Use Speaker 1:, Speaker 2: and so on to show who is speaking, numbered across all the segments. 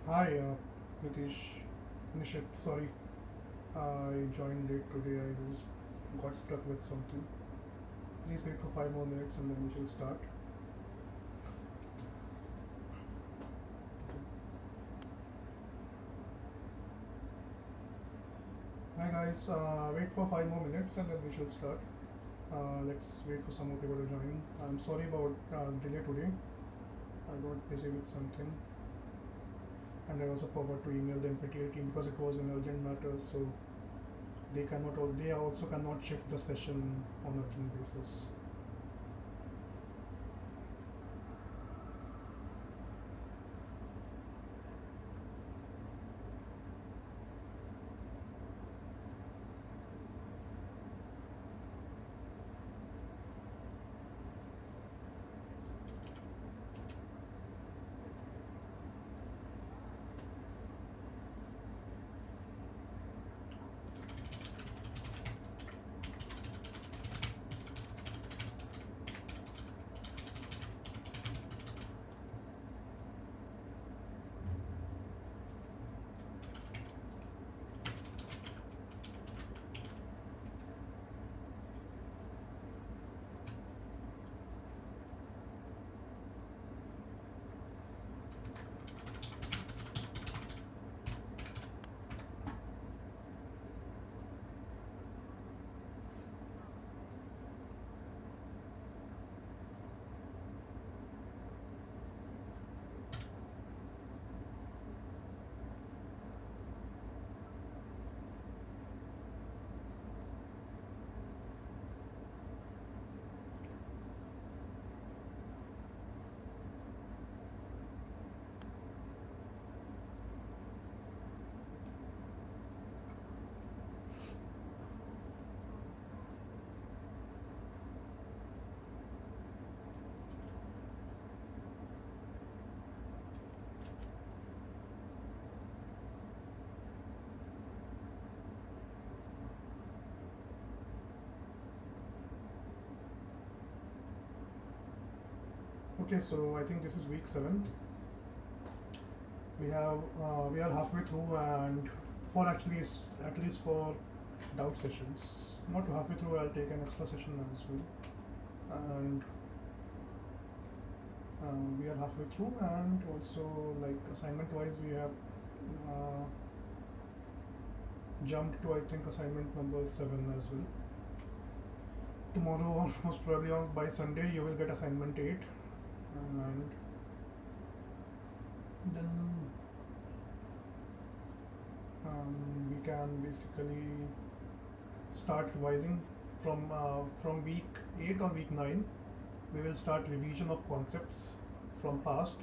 Speaker 1: Hi, Nitish. Nishit, sorry, I joined late today. I was got stuck with something. Please wait for 5 more minutes and then we shall start. Hi guys, wait for 5 more minutes and then we shall start. Let's wait for some more people to join. I'm sorry about delay today. I got busy with something and I also forgot to email the NPTEL team because it was an urgent matter. So they also cannot shift the session on urgent basis. Okay, so I think this is week 7. We are halfway through, and for actually at least for doubt sessions. Not halfway through, I'll take an extra session as well. And we are halfway through, and also like assignment wise, we have uh, jumped to I think assignment number 7 as well. Tomorrow, or most probably by Sunday, you will get assignment 8, and then we can basically start revising from week 8 or week 9. We will start revision of concepts from past,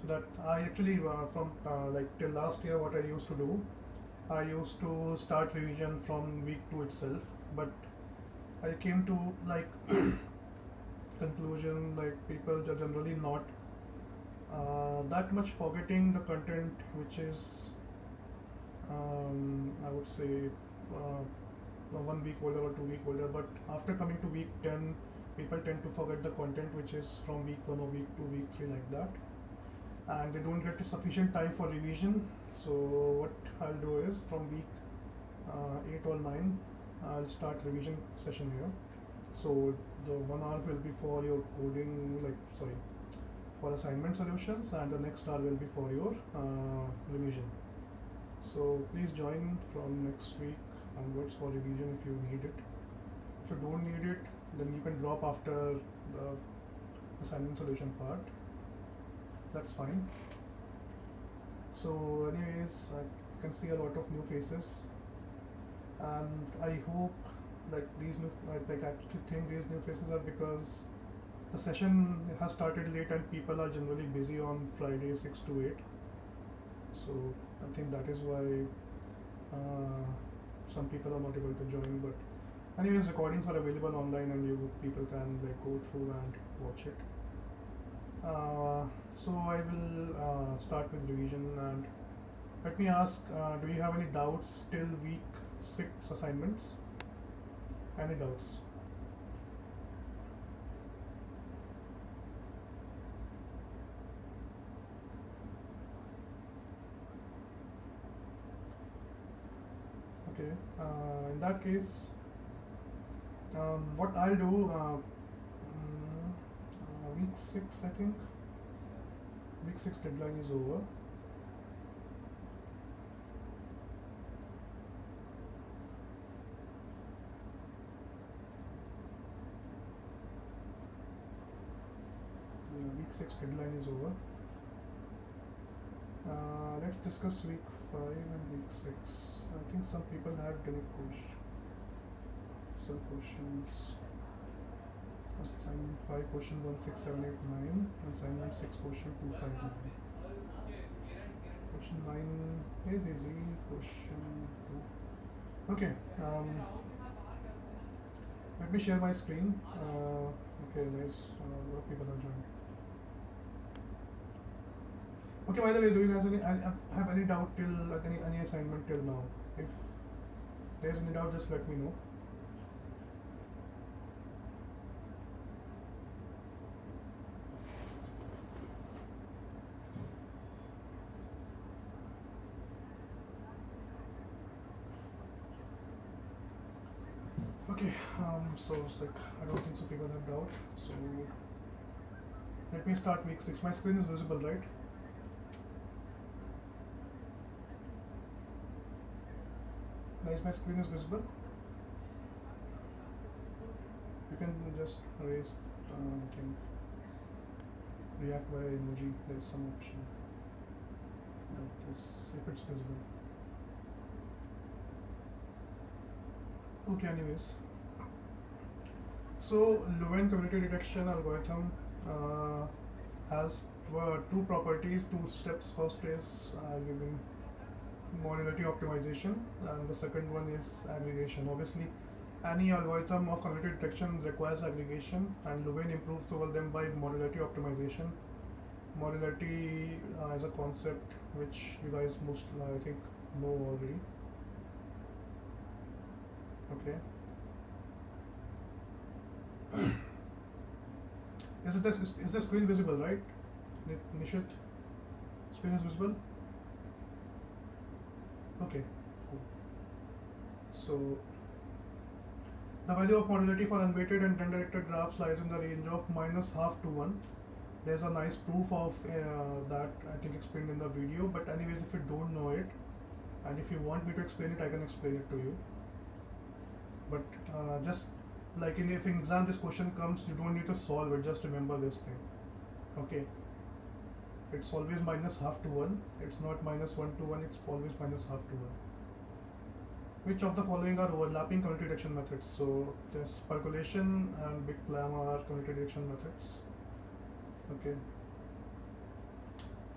Speaker 1: so that I actually from like till last year what I used to do, I used to start revision from week 2 itself, but I came to like conclusion like people are generally not that much forgetting the content which is I would say uh, 1 week older or 2 week older. But after coming to week 10, people tend to forget the content which is from week 1 or week 2, week 3, like that, and they don't get sufficient time for revision. So what I'll do is from week 8 or 9, I'll start revision session here. So the 1 hour will be for your coding, like sorry, for assignment solutions, and the next hour will be for your revision. So please join from next week onwards for revision if you need it. If you don't need it, then you can drop after the assignment solution part. That's fine. So, anyways, I can see a lot of new faces, and I hope like these new like I actually think these new faces are because the session has started late and people are generally busy on Friday 6 to 8. So I think that is why uh, some people are not able to join. But anyways, recordings are available online and you people can like go through and watch it. So I will start with revision, and let me ask: do you have any doubts till week 6 assignments? Any doubts? In that case, what I'll do, week 6, I think. Week 6 deadline is over. Week 6 deadline is over. Let's discuss week 5 and week 6. I think some people had some questions. Assignment 5, question 1, 6, 7, 8, 9. Assignment 6, question 2, 5, 9. Question 9 is easy. Question 2. Okay. Let me share my screen. Okay, nice. A lot of people have joined. Okay, by the way, do you guys have any doubt till any assignment till now? If there's any doubt, just let me know. Okay, so it's like I don't think so people have doubt. So let me start week 6. My screen is visible, right? Guys, my screen is visible. You can just raise, I think, react via emoji. There's some option like this if it's visible. Okay, anyways. So Leuven community detection algorithm has two properties, 2 steps. First is giving modality optimization, and the second one is aggregation. Obviously, any algorithm of community detection requires aggregation, and Leuven improves over them by modality optimization. Modality is a concept which you guys most I think know already. Okay. Is the screen visible, right? Nishit, screen is visible? Okay, cool. So the value of modality for unweighted and undirected graphs lies in the range of -half to 1. There's a nice proof of that I think explained in the video, but anyways, if you don't know it and if you want me to explain it, I can explain it to you. But just like if in exam this question comes, you don't need to solve it, just remember this thing. Okay, it's always -half to 1. It's not -1 to 1, it's always -half to 1. Which of the following are overlapping community detection methods? So there's percolation and big llama are community detection methods. Okay.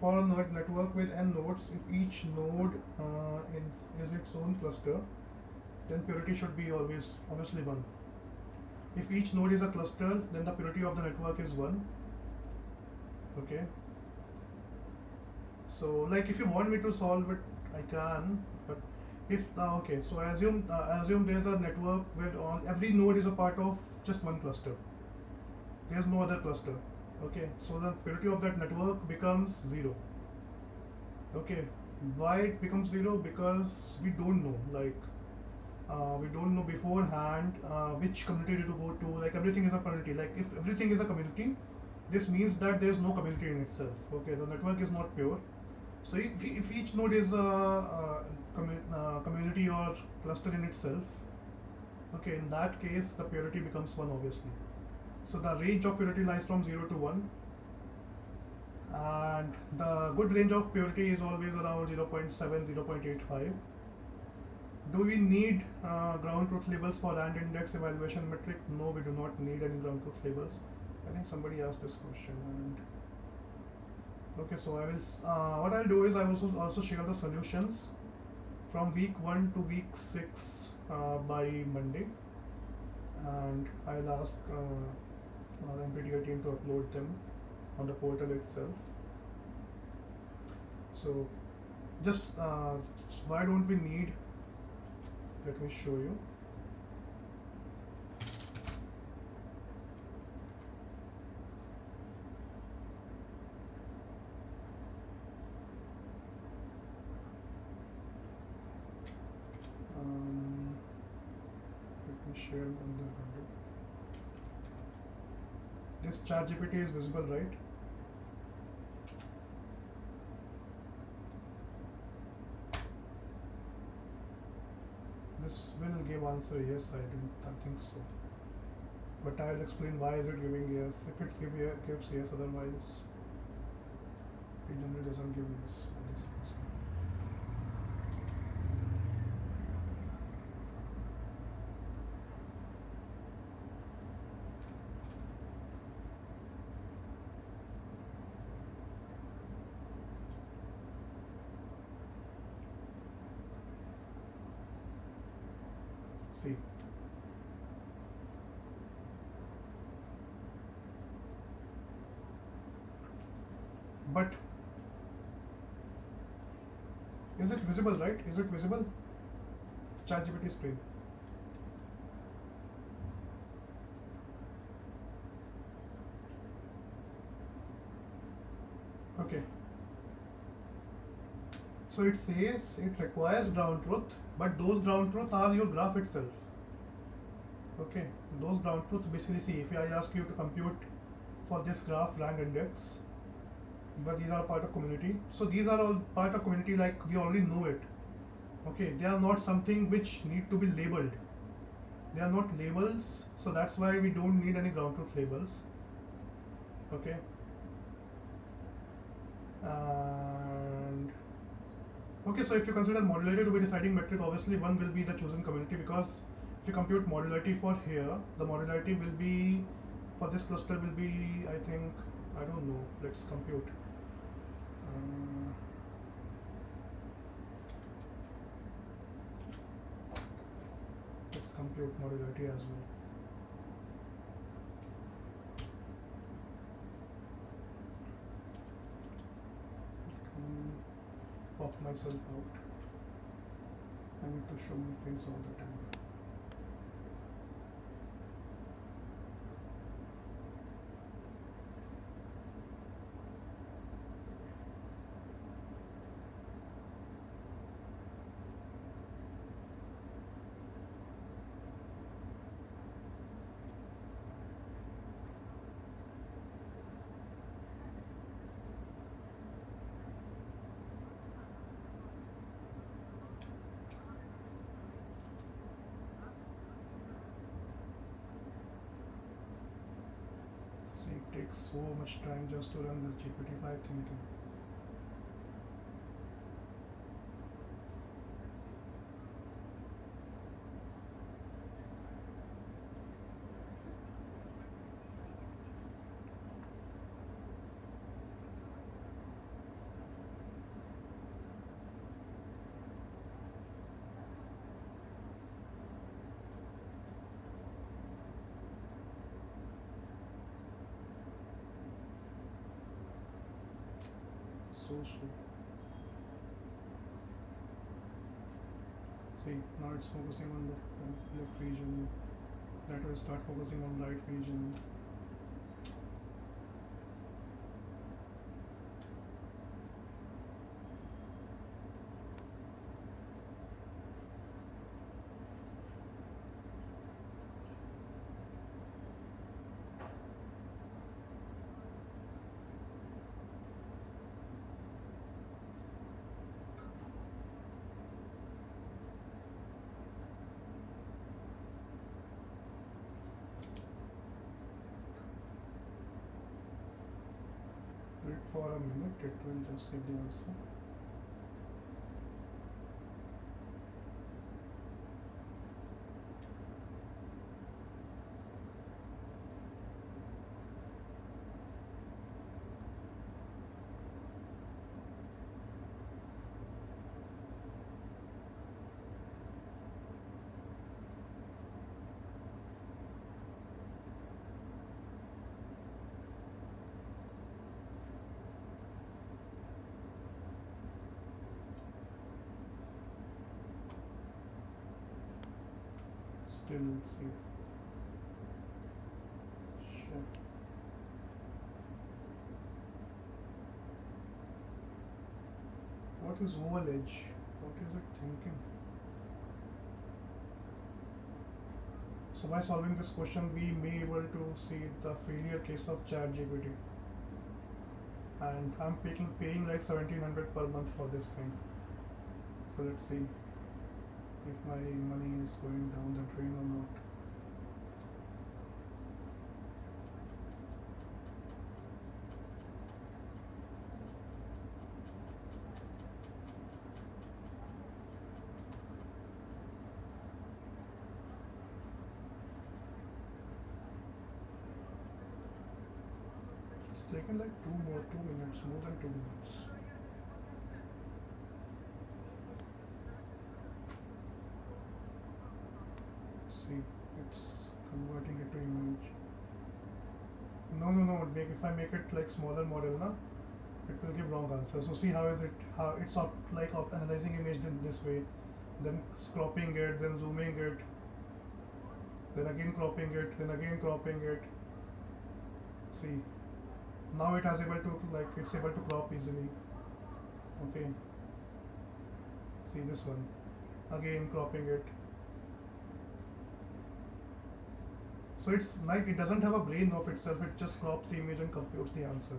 Speaker 1: For a network with n nodes, if each node is its own cluster, then purity should be obviously 1. If each node is a cluster, then the purity of the network is 1. Okay. So like if you want me to solve it, I can, but if okay, so assume there's a network where every node is a part of just one cluster. There's no other cluster. Okay, so the purity of that network becomes 0. Okay, why it becomes 0? Because we don't know, we don't know beforehand which community to go to. Like everything is a community. Like if everything is a community, this means that there's no community in itself. Okay, the network is not pure. So if each node is a community or cluster in itself, okay, in that case the purity becomes 1 obviously. So the range of purity lies from 0 to 1, and the good range of purity is always around 0.7, 0.85. Do we need ground truth labels for AND index evaluation metric? No, we do not need any ground truth labels. I think somebody asked this question. And okay, so I will. What I'll do is I will also share the solutions from week 1 to week 6 by Monday, and I'll ask our NPTEL team to upload them on the portal itself. So just why don't we need? Let me show you. share and then control. This ChatGPT is visible, right? This will give answer yes. I think so. But I'll explain why is it giving yes. If it gives yes, otherwise it generally doesn't give yes. See. But is it visible, right? Is it visible? ChatGPT screen. Okay. So it says it requires ground truth, but those ground truth are your graph itself. Okay, those ground truths basically, see, if I ask you to compute for this graph rank index, but these are part of community. So these are all part of community, like we already know it. Okay, they are not something which need to be labeled. They are not labels, so that's why we don't need any ground truth labels. Okay. And okay, so if you consider modularity to be deciding metric, obviously one will be the chosen community, because if you compute modularity for here, the modularity will be for this cluster will be, I think, I don't know, let's compute. Let's compute modularity as well. Pop myself out. I need to show my face all the time. See, it takes so much time just to run this GPT-5 thinking. So slow. See, now it's focusing on left region. That will start focusing on right region. Wait for a minute, it will just give the answer. Still see. Sure. What is oval edge? What is it thinking? So by solving this question, we may able to see the failure case of ChatGPT. And I'm paying like 1700 per month for this thing. So let's see if my money is going down the drain or not. It's taken like 2 minutes, more than 2 minutes. See, it's converting it to image. No. If I make it like smaller model, na, it will give wrong answer. So see how is it? How it's analyzing image in this way, then cropping it, then zooming it, then again cropping it, then again cropping it. See, now it has able to it's able to crop easily. Okay. See this one, again cropping it. So it's like it doesn't have a brain of itself, it just crops the image and computes the answer.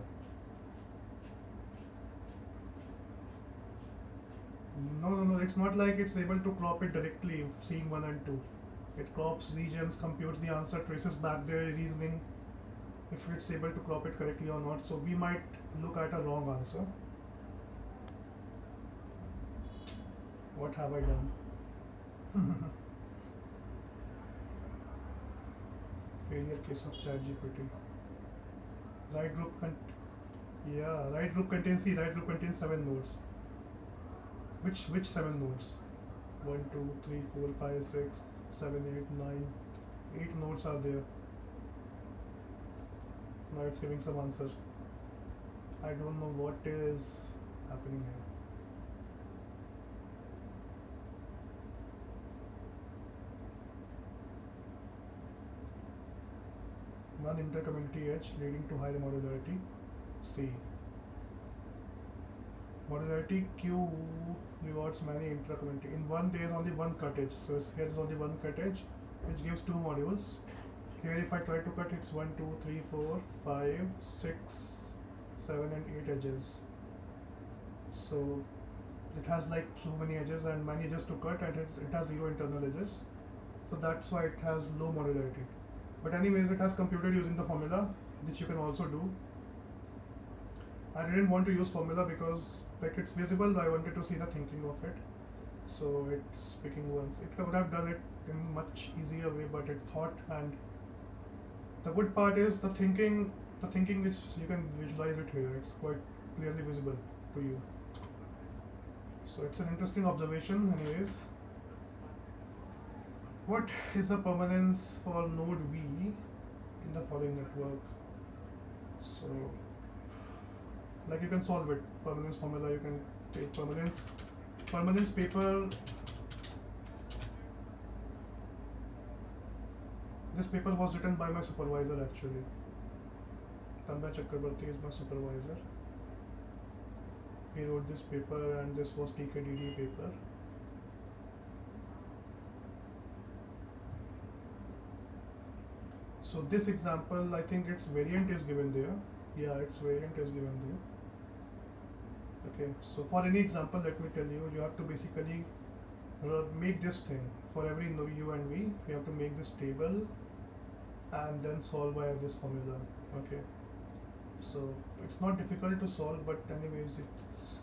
Speaker 1: No, it's not like it's able to crop it directly, seeing 1 and 2. It crops regions, computes the answer, traces back their reasoning, if it's able to crop it correctly or not. So we might look at a wrong answer. What have I done? Failure case of ChatGPT. Right group right group contains 7 nodes. Which 7 nodes? 1, 2, 3, 4, 5, 6, 7, 8, 9. 8 nodes are there. Now it's giving some answer. I don't know what is happening here. One intercommunity edge leading to higher modularity. C. Modularity Q rewards many intercommunity. In one there is only one cut edge. So here is only one cut edge, which gives 2 modules. Here if I try to cut, it's 1, 2, 3, 4, 5, 6, 7 and 8 edges. So it has like so many edges and many edges to cut, and it has 0 internal edges. So that's why it has low modularity. But anyways, it has computed using the formula, which you can also do. I didn't want to use formula because like it's visible, I wanted to see the thinking of it. So it's picking once. It could have done it in much easier way, but it thought. And the good part is the thinking which you can visualize it here. It's quite clearly visible to you. So it's an interesting observation anyways. What is the permanence for node V in the following network? So like you can solve it. Permanence formula, you can take permanence paper. This paper was written by my supervisor actually. Tanmay Chakrabarti is my supervisor. He wrote this paper and this was TKDD paper. So this example, I think its variant is given there. Yeah, its variant is given there. Okay, so for any example, let me tell you, you have to basically make this thing for every U and V. You have to make this table and then solve via this formula. Okay, so it's not difficult to solve, but anyways, it's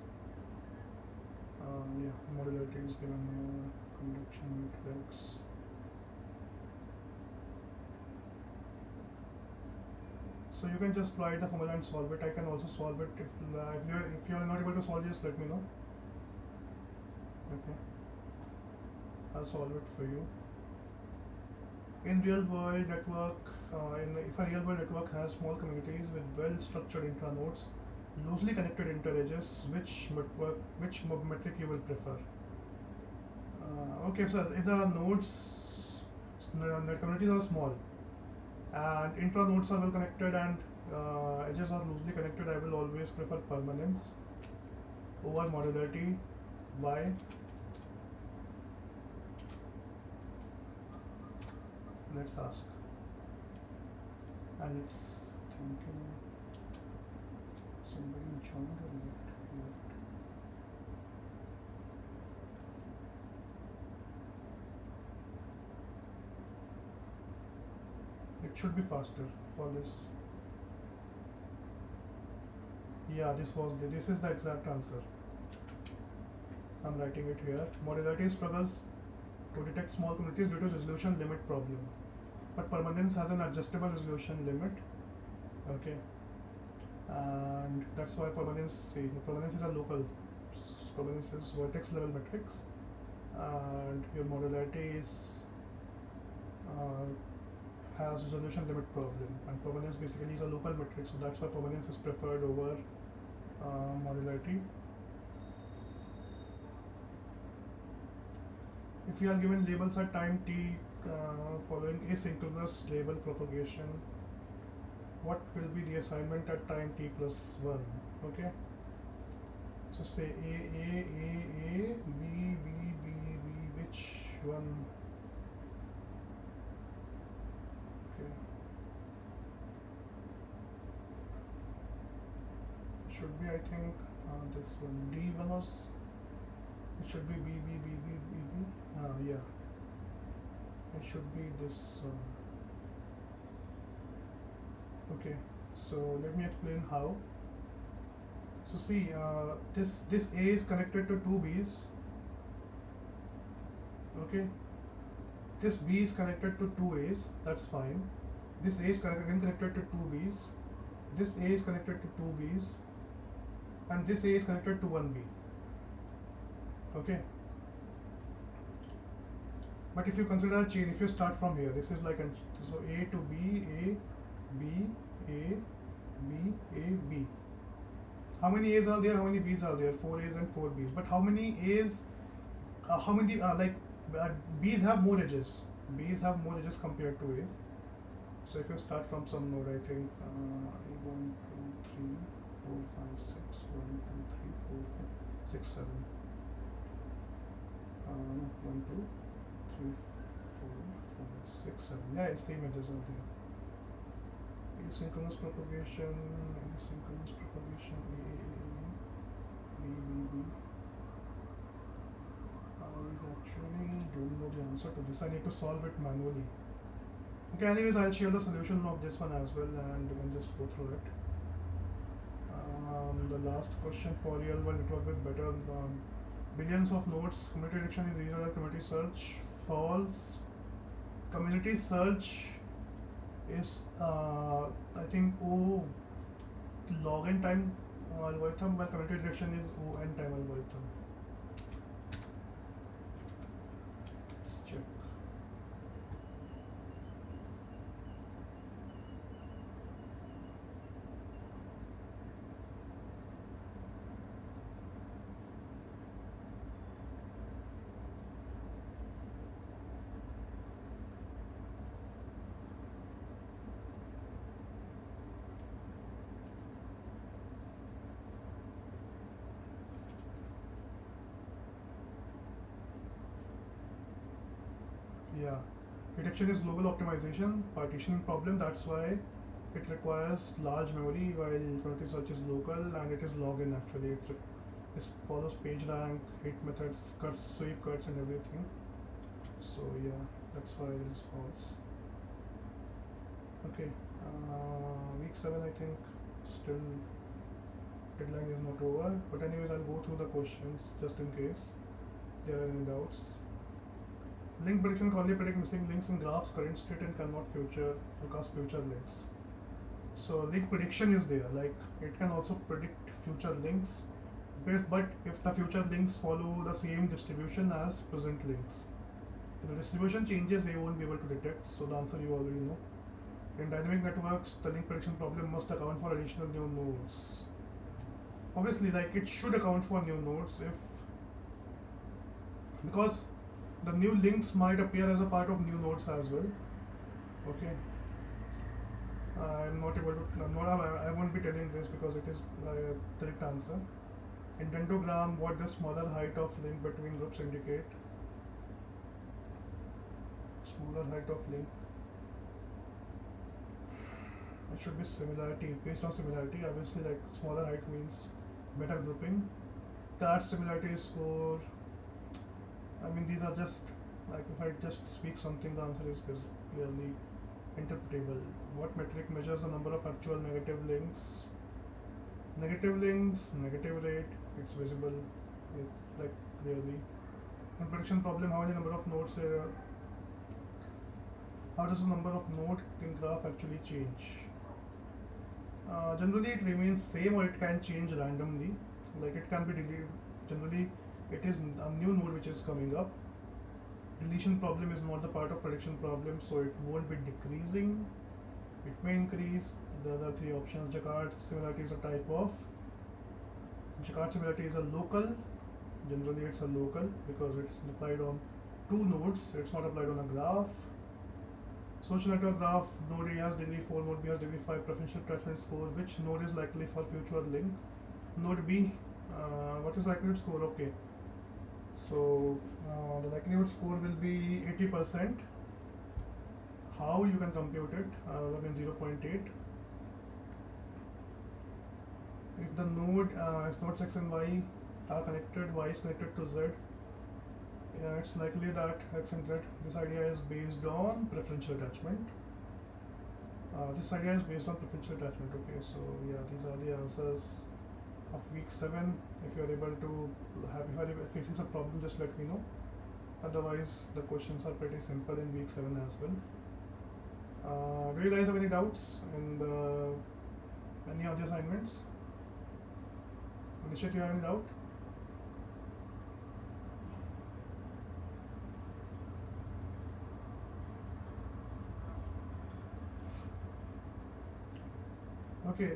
Speaker 1: modularity is given here, conduction matrix. So you can just write the formula and solve it. I can also solve it if you are not able to solve, just let me know. Okay, I'll solve it for you. In real world network, if a real world network has small communities with well structured intranodes, loosely connected interedges, which metric you will prefer? Okay, so if the nodes, net communities are small and intranodes are well connected and edges are loosely connected, I will always prefer permanence over modularity. Why? Let's ask. And it's thinking somebody joined or left. It should be faster for this. Yeah, this is the exact answer. I'm writing it here. Modularity struggles to detect small communities due to resolution limit problem. But permanence has an adjustable resolution limit. Okay. And that's why permanence is a local. Permanence is vertex level matrix. And your modularity is has resolution limit problem, and permanence basically is a local matrix, so that's why permanence is preferred over modularity. If you are given labels at time t following asynchronous label propagation, what will be the assignment at time t plus 1? Okay, so say A, B, which one? Okay, should be, I think, this one D1 was, it should be B. Yeah, it should be this. Okay, so let me explain how. So see, this A is connected to two B's. Okay, this B is connected to two A's. That's fine. This A is again connected to two B's. This A is connected to two B's, and this A is connected to one B. Okay. But if you consider a chain, if you start from here, this is like so A to B, A, B, A, B, A, B. How many A's are there? How many B's are there? 4 A's and 4 B's. But how many A's? How many B's have more edges? B's have more edges compared to A's. So if you start from some node, I think 1, 2, 3, 4, 5, 6, 1, 2, 3, 4, 5, 6, 7. 1, 2, 3, 4, 5, 6, 7. Yeah, it's same edges are there. Asynchronous propagation, A, B. I actually don't know the answer to this. I need to solve it manually. Okay, anyways, I'll share the solution of this one as well, and we'll just go through it. The last question for real world network with better billions of nodes. Community detection is easier than community search. False. Community search is I think O log n time algorithm, but community detection is O n time algorithm. Let's check. Yeah, detection is global optimization, partitioning problem. That's why it requires large memory, while community search is local and it is log-in actually. It follows page rank, hit methods, cuts, sweep cuts, and everything. So yeah, that's why it is false. Okay, week 7 I think still deadline is not over. But anyways, I'll go through the questions just in case there are any doubts. Link prediction can only predict missing links in graphs, current state, and cannot forecast future links. So link prediction is there, like it can also predict future links, but if the future links follow the same distribution as present links. If the distribution changes, they won't be able to detect. So the answer you already know. In dynamic networks, the link prediction problem must account for additional new nodes. Obviously, like it should account for new nodes because the new links might appear as a part of new nodes as well. Okay. I won't be telling this because it is a correct answer. In dendrogram, what does smaller height of link between groups indicate? Smaller height of link it should be similarity, based on similarity. Obviously, like smaller height means better grouping. Card similarity score. I mean, these are just like if I just speak something, the answer is clearly interpretable. What metric measures the number of actual negative links? Negative links, negative rate. It's visible, like clearly. In prediction problem, how many number of nodes? How does the number of node in graph actually change? Generally, it remains same or it can change randomly. Like it can be deleted. Generally, it is a new node which is coming up. Deletion problem is not the part of prediction problem, so it won't be decreasing. It may increase. The other three options. Jaccard similarity is a type of. Jaccard similarity is a local. Generally, it's a local because it's applied on two nodes. It's not applied on a graph. Social network graph, node A has degree 4, node B has degree 5, preferential attachment score. Which node is likely for future link? Node B. What is likelihood score? Okay. So the likelihood score will be 80%. How you can compute it? 0.8. If the node, if nodes X and Y are connected, Y is connected to Z, it's likely that X and Z, this idea is based on preferential attachment. This idea is based on preferential attachment. Okay, so yeah, these are the answers of week 7. If you are able to if you are facing some problem, just let me know. Otherwise, the questions are pretty simple in week 7 as well. Do you guys have any doubts in any of the assignments? Nishit, you have any doubt? Okay.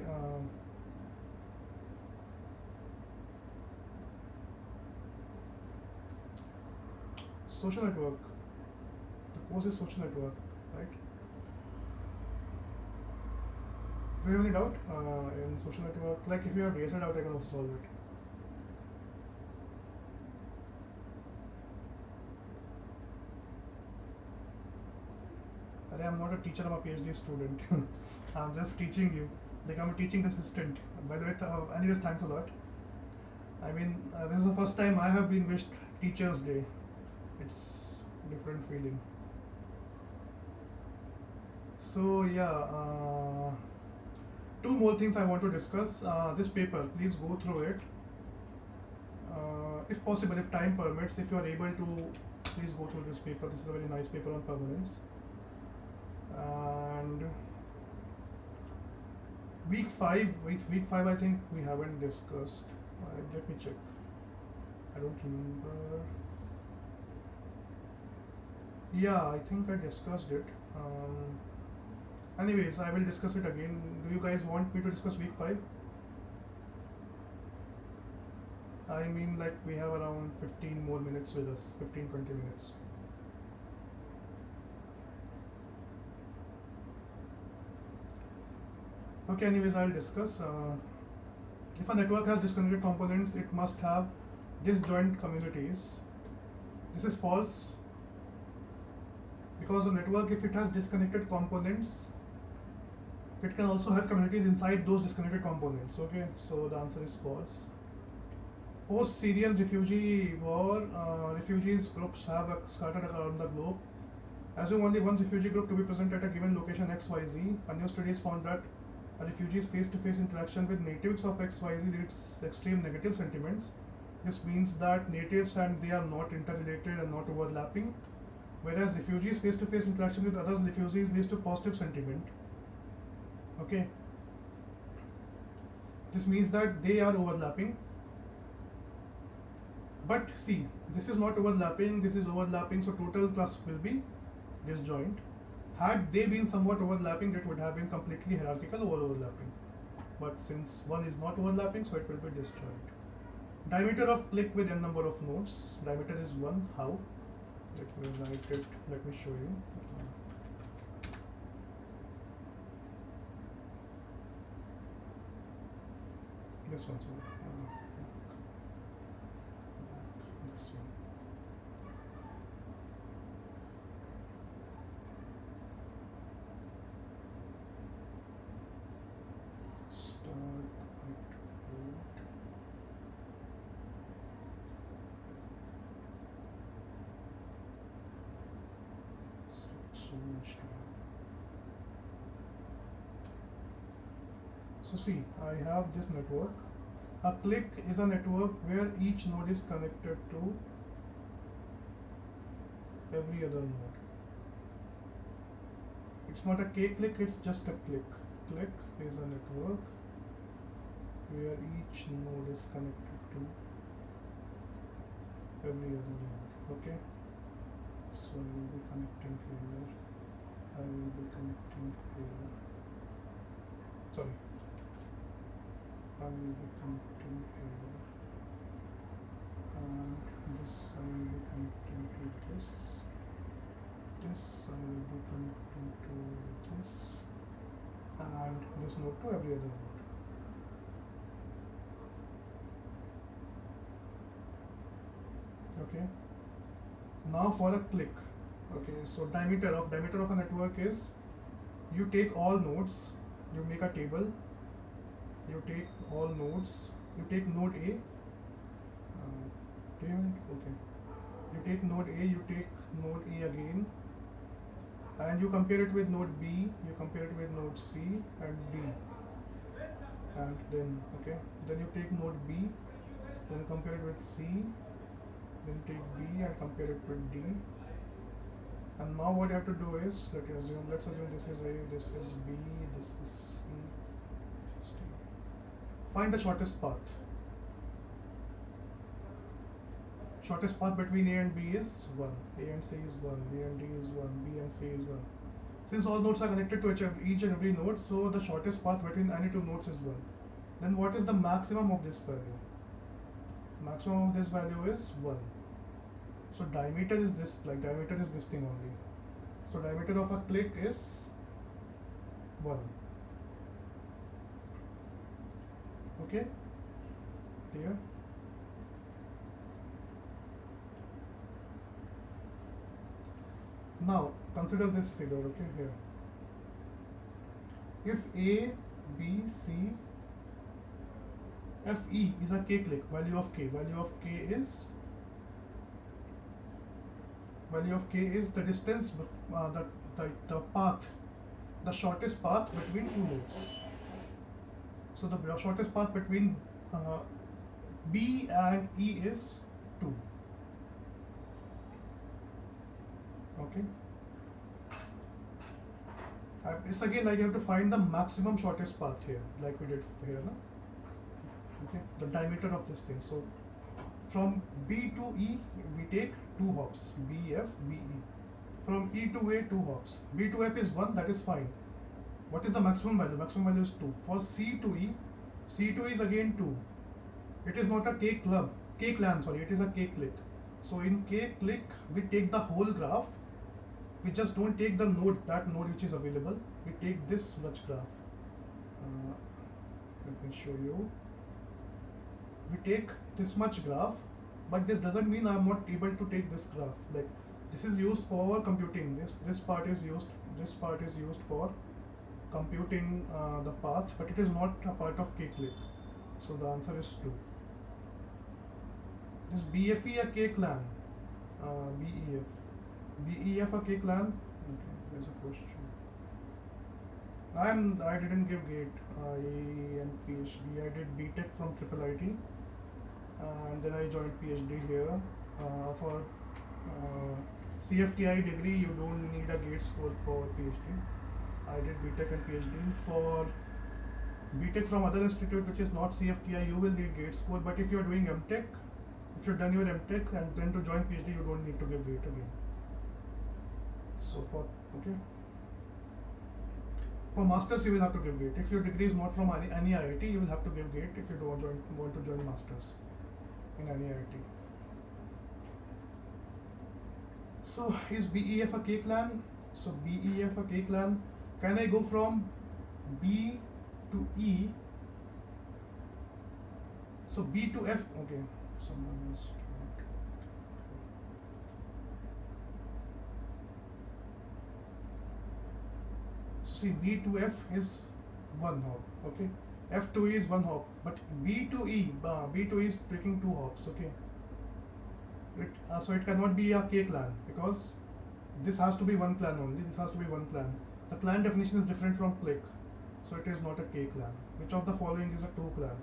Speaker 1: Social network. The course is social network, right? Do you have any doubt in social network? Like if you have raised it out, I can also solve it. I'm not a teacher, I'm a PhD student. I'm just teaching you. Like I'm a teaching assistant. By the way, anyways, thanks a lot. I mean, this is the first time I have been wished Teachers' Day. It's a different feeling. So yeah, two more things I want to discuss. This paper, please go through it. If possible, if time permits, if you are able to, please go through this paper. This is a very nice paper on permanence. And week 5 I think we haven't discussed. Let me check. I don't remember. Yeah, I think I discussed it. Anyways, I will discuss it again. Do you guys want me to discuss week 5? I mean, like we have around 15 more minutes with us, 15-20 minutes. Okay, anyways, I'll discuss. If a network has disconnected components, it must have disjoint communities. This is false, because a network, if it has disconnected components, it can also have communities inside those disconnected components. Okay, so the answer is false. Post-Syrian refugee war, refugees groups have scattered around the globe. Assume only one refugee group to be present at a given location XYZ. A new studies found that a refugee's face-to-face interaction with natives of XYZ leads extreme negative sentiments. This means that natives and they are not interrelated and not overlapping, whereas refugees' face-to-face interaction with other refugees leads to positive sentiment. Okay. This means that they are overlapping. But see, this is not overlapping, this is overlapping, so total class will be disjoint. Had they been somewhat overlapping, that would have been completely hierarchical or overlapping. But since one is not overlapping, so it will be disjoint. Diameter of clique with n number of nodes. Diameter is 1. How? Let me write it. Let me show you. This one, sorry. This one. so much time. So see, I have this network. A click is a network where each node is connected to every other node. It's not a k-click, it's just a click. Click is a network where each node is connected to every other node. Okay? So I will be connecting here. I will be connecting here. Sorry. I will be connecting here. And this I will be connecting to this. This I will be connecting to this. And this node to every other node. Okay. Now for a click. Okay, so diameter of a network is, you take all nodes, you make a table, you take all nodes, you take node A, okay, you take node A, you take node A again, and you compare it with node B, you compare it with node C and D, and then, okay, then you take node B, then compare it with C, then take B and compare it with D. And now what you have to do is, let's assume this is A, this is B, this is C, this is D. Find the shortest path. Shortest path between A and B is 1. A and C is 1, B and D is 1, B and C is 1. Since all nodes are connected to each and every node, so the shortest path between any two nodes is 1. Then what is the maximum of this value? Maximum of this value is 1. So diameter is this, diameter is this thing only. So diameter of a click is 1. Okay? Clear? Now consider this figure, okay, here. If A, B, C, Fe is a k-click, value of k is the distance, the path, the shortest path between two nodes. So the shortest path between B and E is 2. Okay. It's again like you have to find the maximum shortest path here, like we did here, no? Okay, the diameter of this thing. So from B to E, we take 2 hops, B, F, B, E. From E to A, 2 hops. B to F is 1, that is fine. What is the maximum value? Maximum value is 2. For C to E is again 2. It is not a K-clan, it is a K-click. So in K-click, we take the whole graph. We just don't take the node, that node which is available. We take this much graph. Let me show you. We take this much graph, but this doesn't mean I'm not able to take this graph. Like, this is used for computing. This part is used for computing the path, but it is not a part of K-click. So the answer is 2. Is BFE a K-clan? BEF a K-clan? Okay, there's a question. I didn't give GATE, IE and PhD. I did BTech from IIIT, and then I joined PhD here. For CFTI degree, you don't need a GATE score for PhD. I did BTech and PhD. For BTech from other institute which is not CFTI, you will need GATE score. But if you are doing MTech, if you've done your MTech and then to join PhD, you don't need to give GATE again. So for masters, you will have to give GATE. If your degree is not from any IIT, you will have to give GATE if you don't want to join masters in any IIT. So is BEF a K-clan? So BEF a K-clan. Can I go from B to E? So B to F. Okay. Someone is. See, B to F is 1 hop, okay. F to E is 1 hop, but B to E is taking 2 hops, okay. So it cannot be a K-clan because This has to be one clan only. This has to be one clan. The clan definition is different from click, so it is not a K clan. Which of the following is a two clan?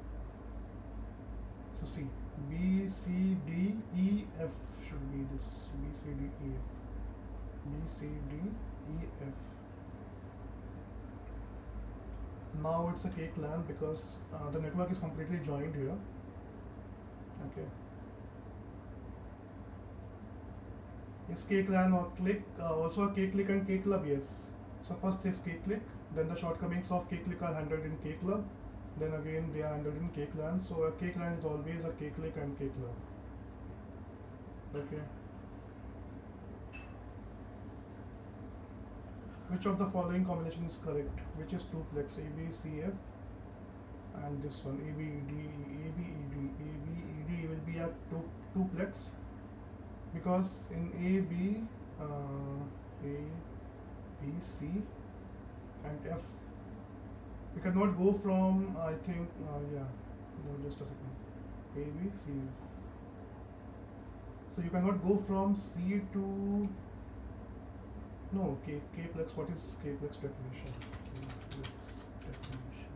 Speaker 1: So C, B, C, D, E, F should be this. B, C, D, E, F. B, C, D, E, F. Now it's a K clan because the network is completely joined here. Okay. Is K clan or click also a K click and K club? Yes. So first is K click, then the shortcomings of K click are handled in K club, then again they are handled in K clan. So a K clan is always a K click and K club. Okay. Which of the following combination is correct? Which is twoplex? A B C F and this one A B E D A B E D A B E D will be a twoplex because in A B C and F we cannot go from I think just a second A B C F. So you cannot go from C to no Kplex. What is Kplex definition? Kplex definition.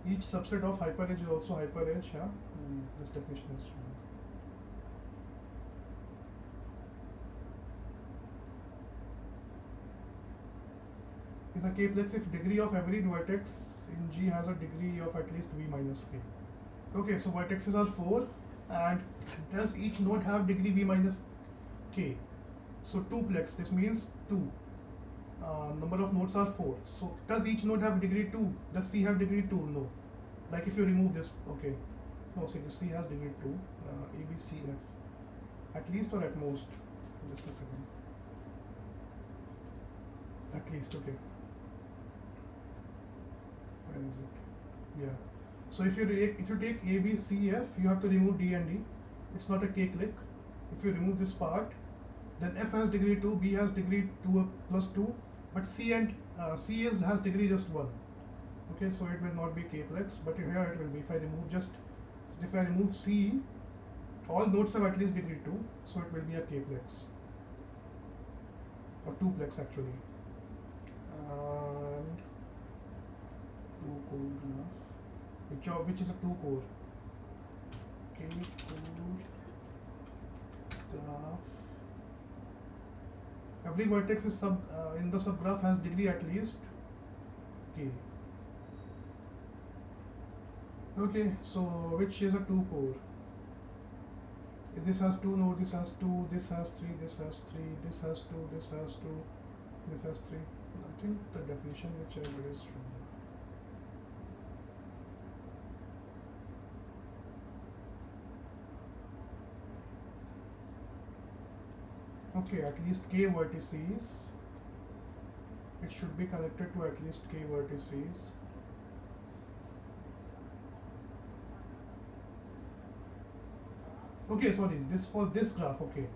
Speaker 1: Each subset of hyperedge is also hyperedge. Yeah, this definition is wrong. Is a Kplex if degree of every vertex in G has a degree of at least V minus K. Okay, so vertexes are 4 and does each node have degree V minus K? So twoplex, this means 2. Number of nodes are 4. So does each node have degree 2? Does C have degree 2? No. Like if you remove this, okay. No, C has degree 2. A, B, C, F. At least or at most? Just a second. At least, okay. Where is it? Yeah. So if you take A, B, C, F, you have to remove D and D. It's not a K click. If you remove this part, then F has degree 2, B has degree 2 plus 2, but C has degree just 1. Okay, so it will not be Kplex, but here it will be. If I remove C, all nodes have at least degree 2, so it will be a Kplex or twoplex actually. And 2-core graph, which is a 2-core. K-core graph. Every vertex is in the subgraph has degree at least K. Okay, so which is a 2-core? This has 2 nodes, this has 2, this has 3, this has 3, this has 2, this has 2, this has 3. I think the definition which I read is wrong. Okay, at least K vertices. It should be connected to at least K vertices. Okay, sorry, this for this graph, okay.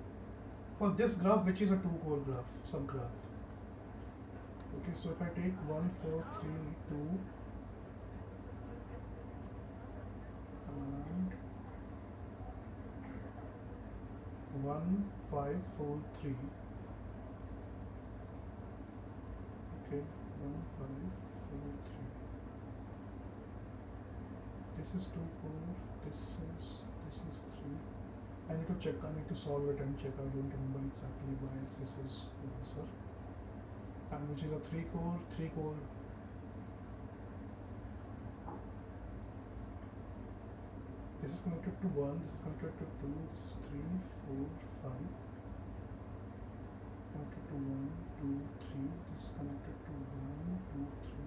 Speaker 1: For this graph, which is a 2-core graph, subgraph. Okay, so if I take 1, 4, 3, 2, and 1, 5, 4, 3. Okay, 1, 5, 4, 3. This is 2-core, this is 3. I need to check, I need to solve it and check. I don't remember exactly why this is the answer. And which is a 3-core. This is connected to 1, this is connected to 2, this is 3, 4, 5. Connected to 1, 2, 3, this is connected to 1, 2, 3.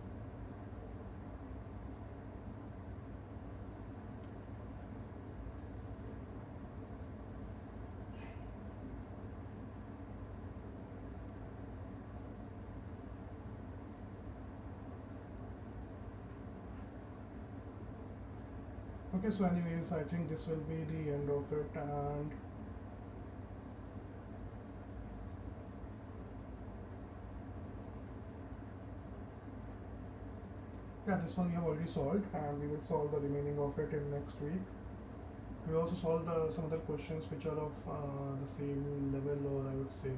Speaker 1: Okay, so anyways, I think this will be the end of it, and Yeah, this one we have already solved, and we will solve the remaining of it in next week. We also solved some other questions which are of the same level, or I would say,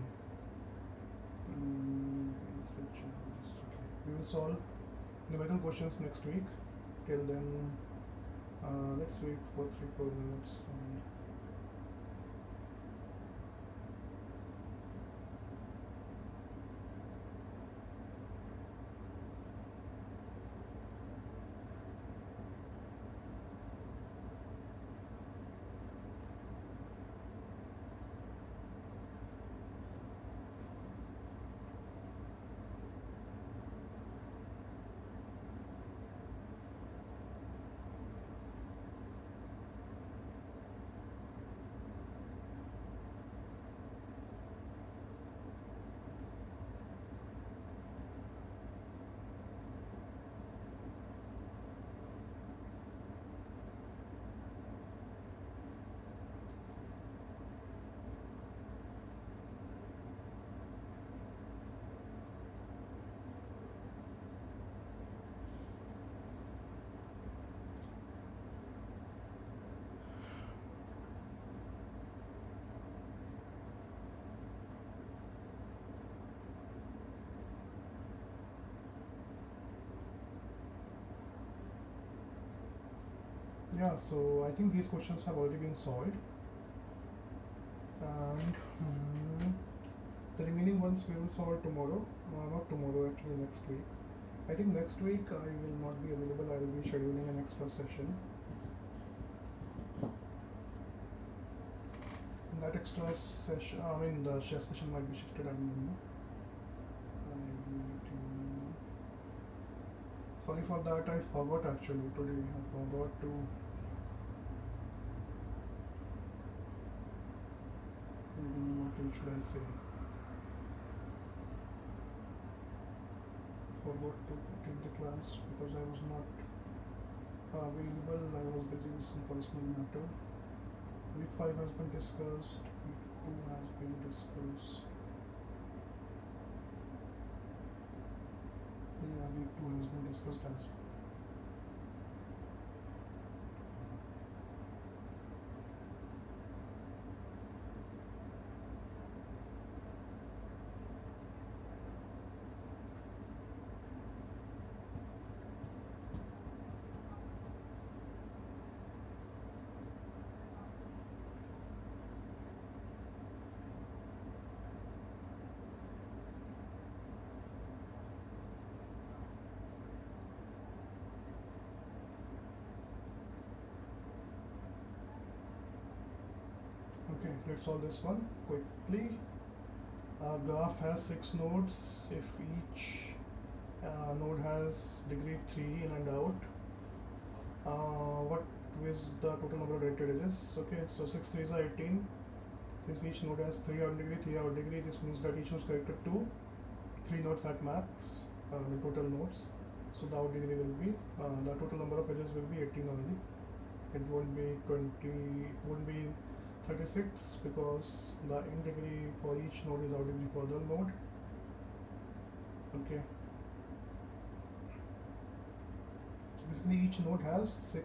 Speaker 1: which okay. We will solve numerical questions next week. Till then, let's wait for 3-4 minutes. Yeah, so I think these questions have already been solved, and the remaining ones we will solve tomorrow. Not tomorrow, actually next week. I think next week I will not be available. I will be scheduling an extra session. That extra session, I mean the session might be shifted. I don't know. Sorry for that. I forgot actually today. I forgot to. What should I say? Forgot to take the class because I was not available. I was busy with some personal matter. Week 5 has been discussed. Week 2 has been discussed. Yeah, week 2 has been discussed as well. Okay, let's solve this one quickly. Graph has 6 nodes. If each node has degree 3 in and out, what is the total number of directed edges? Okay, so 6 3s are 18. Since each node has 3 out degree, 3 out degree, this means that each node is connected to 3 nodes at max, the total nodes. So the out degree will be, the total number of edges will be 18 only. It won't be 20, it won't be 36 because the in degree for each node is out degree for the node. Okay. So basically each node has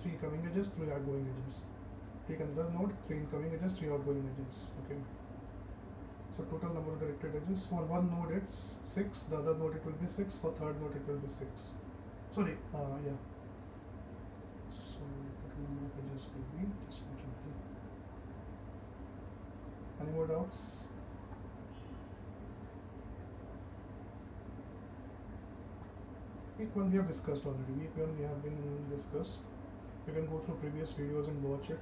Speaker 1: 3 coming edges, 3 outgoing edges. Take another node, 3 incoming edges, 3 outgoing edges. Okay. So total number of directed edges for one node it's 6, the other node it will be 6, for third node it will be 6. Sorry, yeah. So total number of edges will be this much only. Any more doubts? Week 1 we have discussed already. Week 1 we have been discussed. You can go through previous videos and watch it.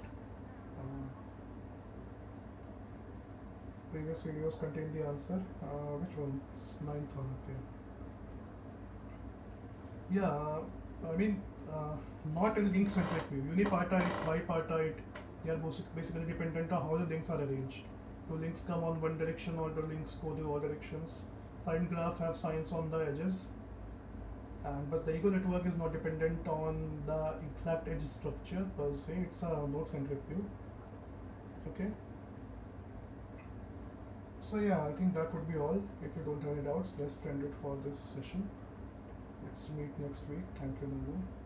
Speaker 1: Previous videos contain the answer. Which one? 9th one. Okay. Yeah, I mean, not a link-centric view. Unipartite, bipartite, they are basically dependent on how the links are arranged. Do links come on one direction or do links go the all directions? Sign graph have signs on the edges, but the ego network is not dependent on the exact edge structure per se. It's a node-centric view. Okay. So yeah, I think that would be all. If you don't have any doubts, let's end it for this session. Let's meet next week. Thank you, Babu.